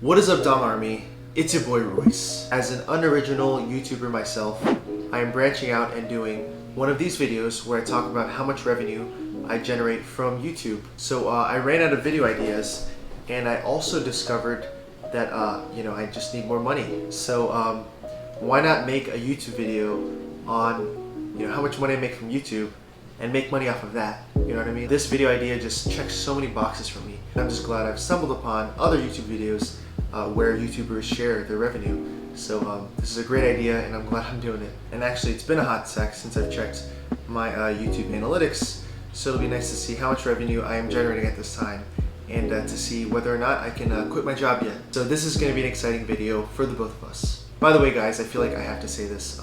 What is up, Dom Army? It's your boy Royce. As an unoriginal YouTuber myself, I am branching out and doing one of these videos where I talk about how much revenue I generate from YouTube. So I ran out of video ideas, and I also discovered that I just need more money. So why not make a YouTube video on how much money I make from YouTube and make money off of that? You know what I mean? This video idea just checks so many boxes for me. I'm just glad I've stumbled upon other YouTube videos where YouTubers share their revenue. So this is a great idea, and I'm glad I'm doing it. And actually, it's been a hot sec since I've checked my YouTube analytics, so it'll be nice to see how much revenue I am generating at this time, and to see whether or not I can quit my job yet. So this is going to be an exciting video for the both of us. By the way, guys, I feel like I have to say this.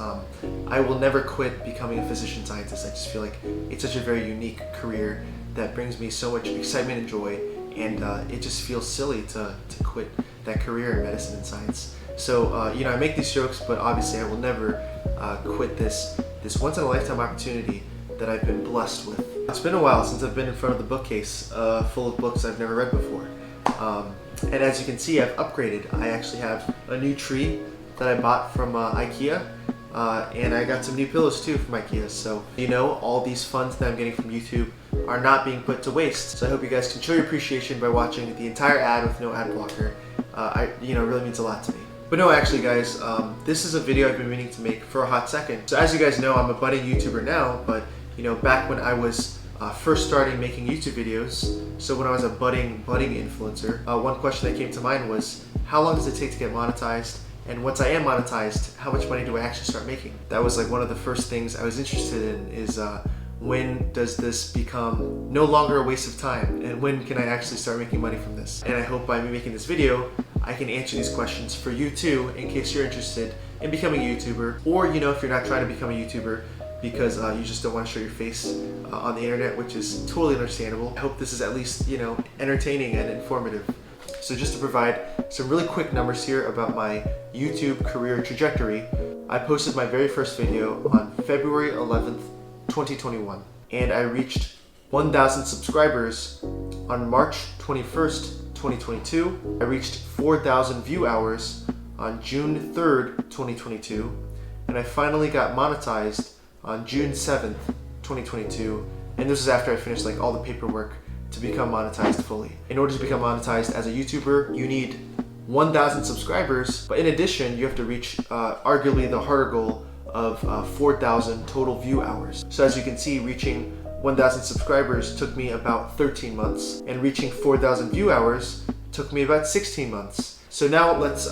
I will never quit becoming a physician scientist. I just feel like it's such a very unique career that brings me so much excitement and joy, and it just feels silly to quit that career in medicine and science. So I make these jokes, but obviously I will never quit this once-in-a-lifetime opportunity that I've been blessed with. It's been a while since I've been in front of the bookcase full of books I've never read before. And as you can see, I've upgraded. I actually have a new tree that I bought from IKEA, and I got some new pillows too from IKEA. So all these funds that I'm getting from YouTube are not being put to waste. So I hope you guys can show your appreciation by watching the entire ad with no ad blocker. It really means a lot to me. But no, actually guys, this is a video I've been meaning to make for a hot second. So as you guys know, I'm a budding YouTuber now, but back when I was first starting making YouTube videos, so when I was a budding influencer, one question that came to mind was, how long does it take to get monetized? And once I am monetized, how much money do I actually start making? That was like one of the first things I was interested in, is when does this become no longer a waste of time, and when can I actually start making money from this? And I hope by me making this video, I can answer these questions for you too, in case you're interested in becoming a YouTuber, or if you're not trying to become a YouTuber because you just don't want to show your face on the internet, which is totally understandable. I hope this is at least entertaining and informative. So just to provide some really quick numbers here about my YouTube career trajectory, I posted my very first video on February 11th, 2021, and I reached 1,000 subscribers on March 21st, 2022. I reached 4,000 view hours on June 3rd, 2022, and I finally got monetized on June 7th, 2022, and this is after I finished all the paperwork to become monetized fully. In order to become monetized as a YouTuber, you need 1,000 subscribers, but in addition, you have to reach arguably the harder goal of 4,000 total view hours. So as you can see, reaching 1,000 subscribers took me about 13 months, and reaching 4,000 view hours took me about 16 months. So now let's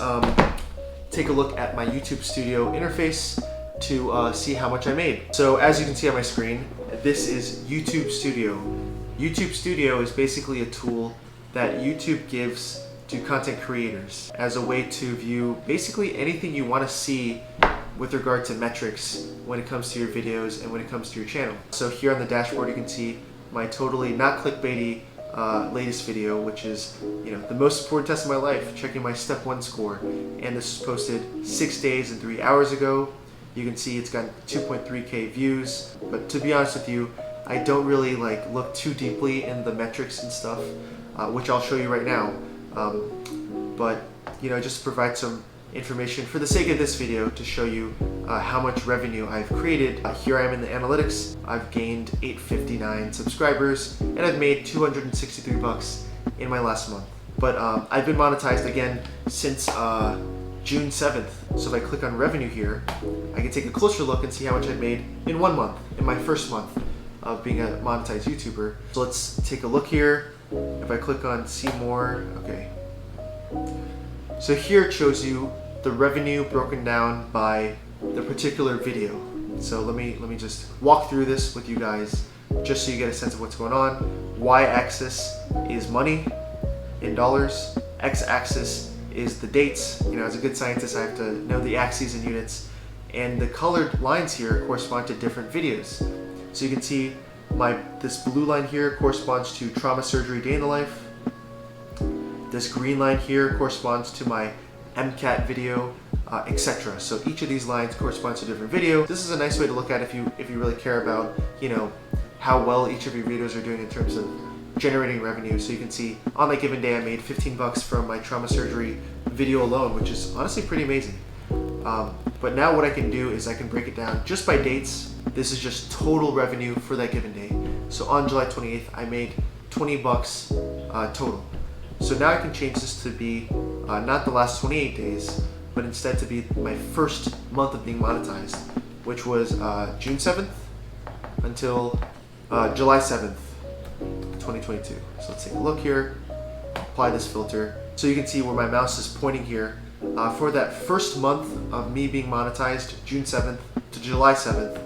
take a look at my YouTube Studio interface to see how much I made. So as you can see on my screen, this is YouTube Studio. YouTube Studio is basically a tool that YouTube gives to content creators as a way to view basically anything you want to see with regard to metrics when it comes to your videos and when it comes to your channel. So here on the dashboard, you can see my totally not clickbaity latest video, which is the most important test of my life, checking my step 1 score, and this was posted 6 days and 3 hours ago. You can see it's got 2.3k views, but to be honest with you, I don't really look too deeply in the metrics and stuff, which I'll show you right now. But just to provide some information for the sake of this video to show you how much revenue I've created. Here I am in the analytics. I've gained 859 subscribers, and I've made 263 bucks in my last month. But I've been monetized again since June 7th. So if I click on revenue here, I can take a closer look and see how much I made in 1 month, in my first month of being a monetized YouTuber. So let's take a look here. If I click on see more, okay. So here it shows you the revenue broken down by the particular video. So let me just walk through this with you guys just so you get a sense of what's going on. Y-axis is money in dollars. X-axis is the dates. As a good scientist, I have to know the axes in units. And the colored lines here correspond to different videos. So you can see this blue line here corresponds to trauma surgery day in the life. This green line here corresponds to my MCAT video, etc. So each of these lines corresponds to a different video. This is a nice way to look at if you really care about how well each of your videos are doing in terms of generating revenue. So you can see on that given day I made 15 bucks from my trauma surgery video alone, which is honestly pretty amazing. But now what I can do is I can break it down just by dates. This is just total revenue for that given day. So on July 28th, I made 20 bucks total. So now I can change this to be not the last 28 days, but instead to be my first month of being monetized, which was June 7th until July 7th, 2022. So let's take a look here, apply this filter. So you can see where my mouse is pointing here. For that first month of me being monetized, June 7th to July 7th,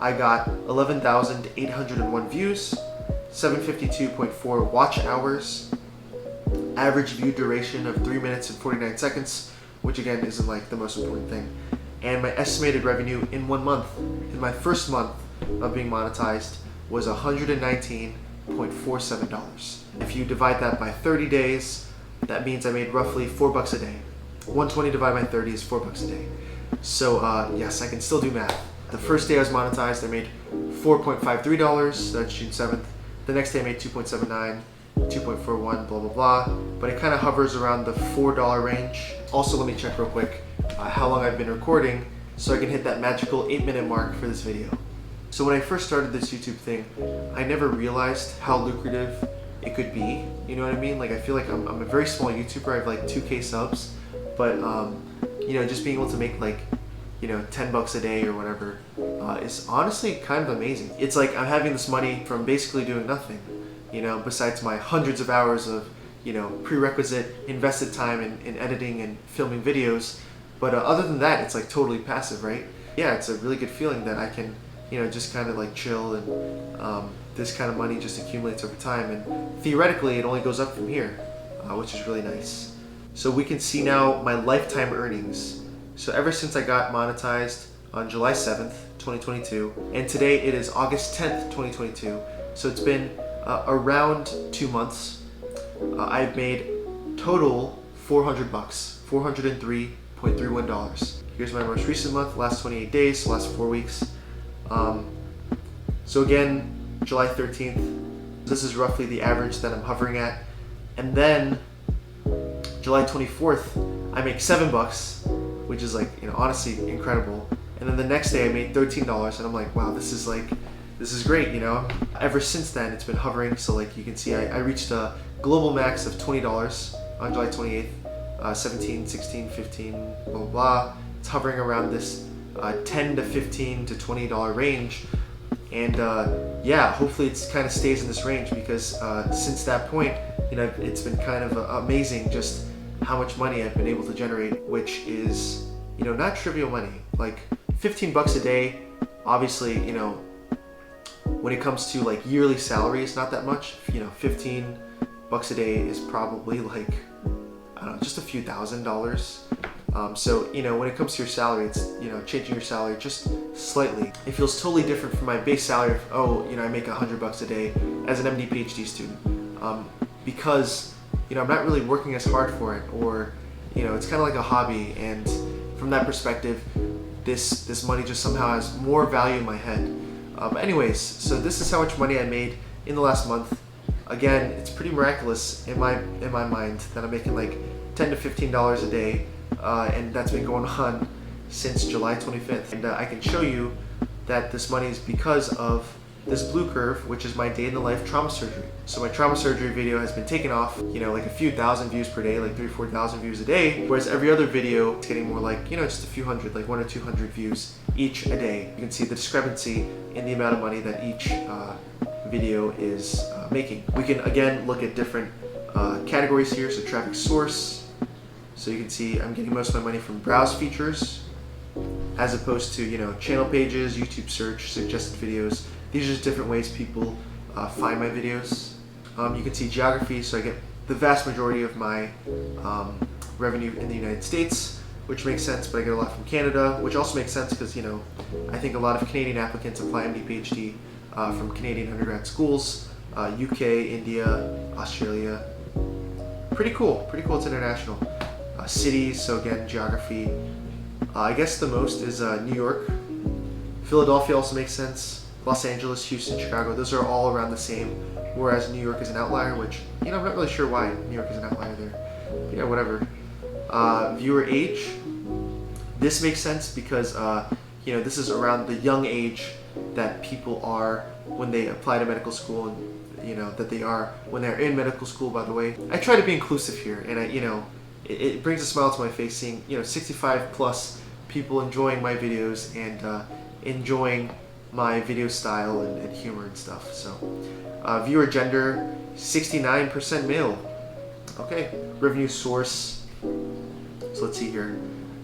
I got 11,801 views, 752.4 watch hours, average view duration of 3 minutes and 49 seconds, which again isn't like the most important thing. And my estimated revenue in 1 month, in my first month of being monetized, was $119.47. If you divide that by 30 days, that means I made roughly 4 bucks a day. 120 divided by 30 is 4 bucks a day. So yes, I can still do math. The first day I was monetized, I made $4.53, that's June 7th. The next day I made 2.79, 2.41, blah, blah, blah. But it kind of hovers around the $4 range. Also, let me check real quick how long I've been recording so I can hit that magical 8-minute mark for this video. So when I first started this YouTube thing, I never realized how lucrative it could be. You know what I mean? Like, I feel like I'm a very small YouTuber. I have like 2K subs, but you know, just being able to make like, you know, 10 bucks a day or whatever is honestly kind of amazing. It's like I'm having this money from basically doing nothing, you know, besides my hundreds of hours of, you know, prerequisite invested time in editing and filming videos. But other than that, it's like totally passive, right? Yeah, it's a really good feeling that I can, you know, just kind of like chill, and this kind of money just accumulates over time, and theoretically it only goes up from here, which is really nice. So we can see now my lifetime earnings. So ever since I got monetized on July 7th, 2022, and today it is August 10th, 2022, so it's been around 2 months, I've made total 400 bucks, $403.31. Here's my most recent month, last 28 days, so last 4 weeks. So again, July 13th, this is roughly the average that I'm hovering at. And then July 24th, I make 7 bucks, which is like, you know, honestly incredible. And then the next day I made $13, and I'm like, wow, this is great, you know. Ever since then, it's been hovering. So like you can see, I reached a global max of $20 on July 28th, 17, 16, 15, blah, blah, blah. It's hovering around this $10 to $15 to $20 range. And yeah, hopefully it kind of stays in this range, because since that point, you know, it's been kind of amazing just how much money I've been able to generate, which is, you know, not trivial money. Like 15 bucks a day, obviously, you know, when it comes to like yearly salary, it's not that much. You know, 15 bucks a day is probably like, I don't know, just a few $1,000s. So, you know, when it comes to your salary, it's, you know, changing your salary just slightly. It feels totally different from my base salary of, oh, you know, I make 100 bucks a day as an MD PhD student. Because, you know, I'm not really working as hard for it, or, you know, it's kind of like a hobby. And from that perspective, this money just somehow has more value in my head. But anyways, so this is how much money I made in the last month. Again, it's pretty miraculous in my mind that I'm making like $10 to $15 a day. And that's been going on since July 25th. And I can show you that this money is because of this blue curve, which is my day in the life trauma surgery. So my trauma surgery video has been taking off, you know, like a few thousand views per day, like 3,000 or 4,000 views a day, whereas every other video is getting more like, you know, just a few hundred, like 100 or 200 views each a day. You can see the discrepancy in the amount of money that each video is making. We can again look at different categories here, so traffic source. So you can see I'm getting most of my money from browse features, as opposed to, you know, channel pages, YouTube search, suggested videos. These are just different ways people find my videos. You can see geography, so I get the vast majority of my revenue in the United States, which makes sense, but I get a lot from Canada, which also makes sense because, you know, I think a lot of Canadian applicants apply MD PhD from Canadian undergrad schools, UK, India, Australia. Pretty cool, it's international. Cities, so again, geography. I guess the most is New York. Philadelphia also makes sense. Los Angeles, Houston, Chicago, those are all around the same, whereas New York is an outlier, which, I'm not really sure why New York is an outlier there. But yeah, whatever. Viewer age, this makes sense because, this is around the young age that people are when they apply to medical school, and, that they are when they're in medical school, by the way. I try to be inclusive here, and it brings a smile to my face seeing, 65 plus people enjoying my videos and enjoying my video style and humor and stuff. So, viewer gender, 69% male. Okay, revenue source. So let's see here.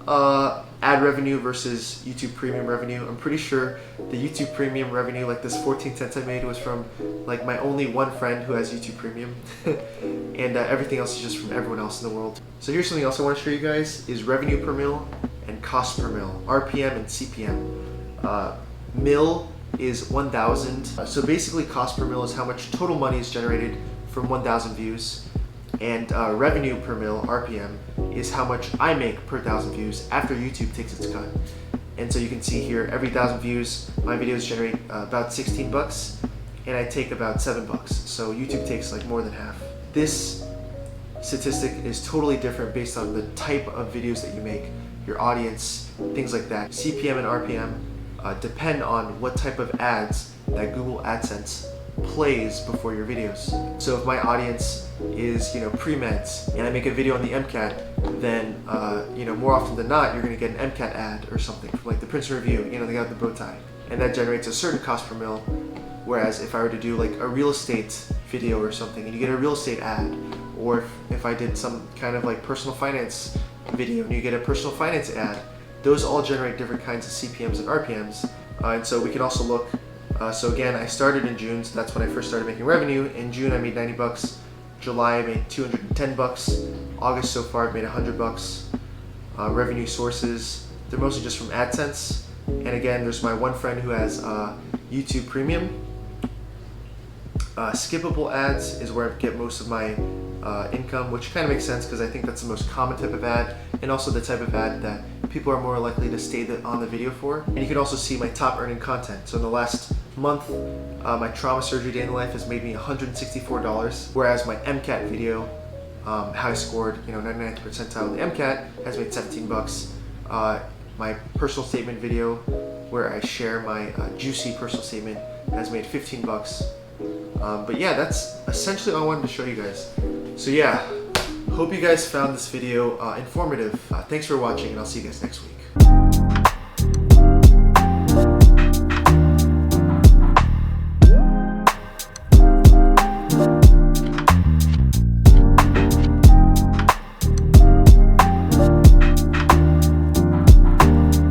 Ad revenue versus YouTube Premium revenue. I'm pretty sure the YouTube Premium revenue, like this 14 cents I made, was from like my only one friend who has YouTube Premium, and everything else is just from everyone else in the world. So here's something else I want to show you guys: is revenue per mil and cost per mil, RPM and CPM. Mil is 1,000. So basically, cost per mil is how much total money is generated from 1,000 views. And revenue per mil, RPM, is how much I make per 1,000 views after YouTube takes its cut. And so you can see here, every 1,000 views, my videos generate about 16 bucks, and I take about 7 bucks. So YouTube takes like more than half. This statistic is totally different based on the type of videos that you make, your audience, things like that. CPM and RPM depend on what type of ads that Google AdSense plays before your videos. So if my audience is pre-meds and I make a video on the MCAT, then more often than not you're going to get an MCAT ad or something from like the Princeton Review, the guy with the bow tie, and that generates a certain cost per mil. Whereas if I were to do like a real estate video or something and you get a real estate ad, or if I did some kind of like personal finance video and you get a personal finance ad, those all generate different kinds of CPMs and RPMs. And so we can also look. So again, I started in June, so that's when I first started making revenue. In June, I made 90 bucks. July, I made 210 bucks. August so far, I've made 100 bucks. Revenue sources, they're mostly just from AdSense. And again, there's my one friend who has YouTube Premium. Skippable ads is where I get most of my income, which kind of makes sense because I think that's the most common type of ad, and also the type of ad that people are more likely to stay on the video for. And you can also see my top earning content. So in the last month, my trauma surgery day in the life has made me $164, whereas my MCAT video, how I scored 99th percentile in the MCAT, has made 17 bucks. My personal statement video, where I share my juicy personal statement, has made 15 bucks. But yeah, that's essentially all I wanted to show you guys. So yeah, hope you guys found this video informative. Thanks for watching, and I'll see you guys next week.